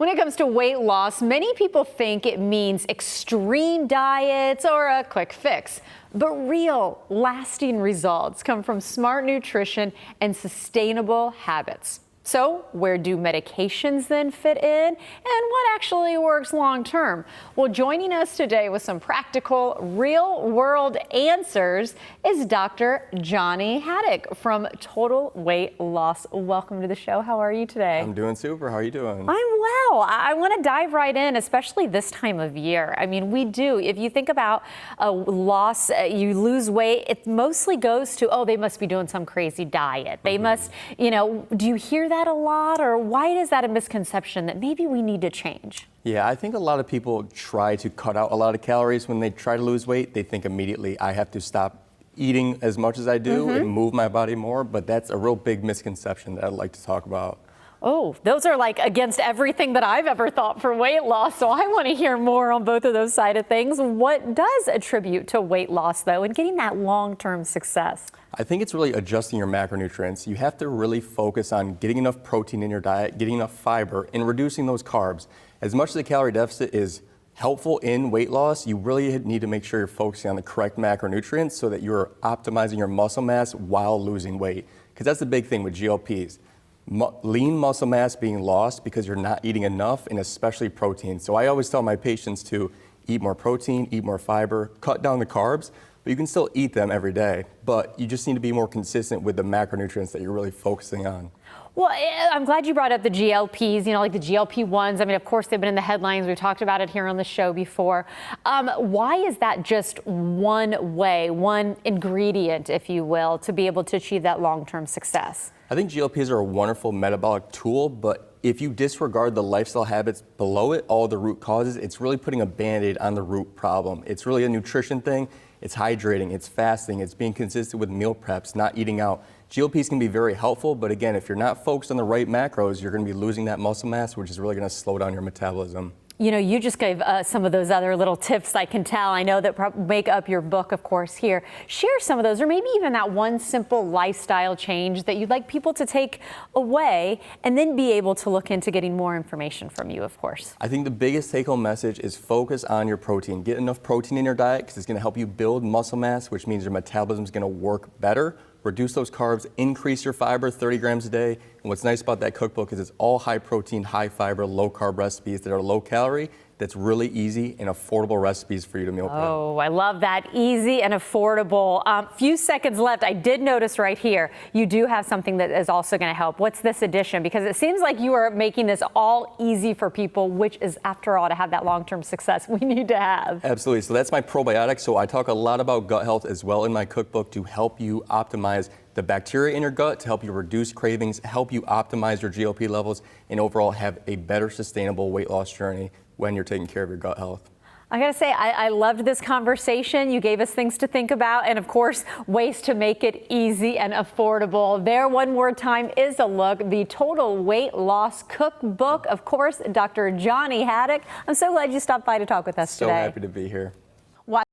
When it comes to weight loss, many people think it means extreme diets or a quick fix. But real, lasting results come from smart nutrition and sustainable habits. So where do medications then fit in, and what actually works long term? Well, joining us today with some practical, real-world answers is Dr. Johnny Hadac from Total Weight Loss. Welcome to the show. How are you today? I'm doing super. How are you doing? I'm well. I want to dive right in, especially this time of year. I mean, we do. If you think about a loss, you lose weight, it mostly goes to, oh, they must be doing some crazy diet. They must, do you hear that a lot, or why is that a misconception that maybe we need to change? Yeah, I think a lot of people try to cut out a lot of calories when they try to lose weight. They think immediately, I have to stop eating as much as I do and move my body more, but that's a real big misconception that I'd like to talk about. Oh, those are like against everything that I've ever thought for weight loss. So I want to hear more on both of those side of things. What does attribute to weight loss, though, and getting that long-term success? I think it's really adjusting your macronutrients. You have to really focus on getting enough protein in your diet, getting enough fiber, and reducing those carbs. As much as the calorie deficit is helpful in weight loss, you really need to make sure you're focusing on the correct macronutrients so that you're optimizing your muscle mass while losing weight. Because that's the big thing with GLPs. Lean muscle mass being lost because you're not eating enough, and especially protein. So I always tell my patients to eat more protein, eat more fiber, cut down the carbs, but you can still eat them every day. But you just need to be more consistent with the macronutrients that you're really focusing on. Well, I'm glad you brought up the GLPs, like the GLP-1s. I mean, of course, they've been in the headlines. We've talked about it here on the show before. Why is that just one way, one ingredient, if you will, to be able to achieve that long-term success? I think GLPs are a wonderful metabolic tool, but if you disregard the lifestyle habits below it, all the root causes, it's really putting a Band-Aid on the root problem. It's really a nutrition thing. It's hydrating, it's fasting, it's being consistent with meal preps, not eating out. GLPs can be very helpful, but again, if you're not focused on the right macros, you're going to be losing that muscle mass, which is really going to slow down your metabolism. You just gave some of those other little tips, I can tell. I know that make up your book, of course, here. Share some of those, or maybe even that one simple lifestyle change that you'd like people to take away and then be able to look into getting more information from you, of course. I think the biggest take-home message is focus on your protein. Get enough protein in your diet because it's going to help you build muscle mass, which means your metabolism is going to work better. Reduce those carbs, increase your fiber, 30 grams a day. And what's nice about that cookbook is it's all high protein, high fiber, low carb recipes that are low calorie. That's really easy and affordable recipes for you to meal prep. Oh, I love that. Easy and affordable. Few seconds left. I did notice right here, you do have something that is also going to help. What's this addition? Because it seems like you are making this all easy for people, which is, after all, to have that long-term success we need to have. Absolutely. So that's my probiotic. So I talk a lot about gut health as well in my cookbook to help you optimize the bacteria in your gut, to help you reduce cravings, help you optimize your GLP levels, and overall have a better sustainable weight loss journey when you're taking care of your gut health. I gotta say, I loved this conversation. You gave us things to think about, and of course, ways to make it easy and affordable. There, one more time, is a look. The Total Weight Loss Cookbook. Of course, Dr. Johnny Hadac. I'm so glad you stopped by to talk with us today. So happy to be here.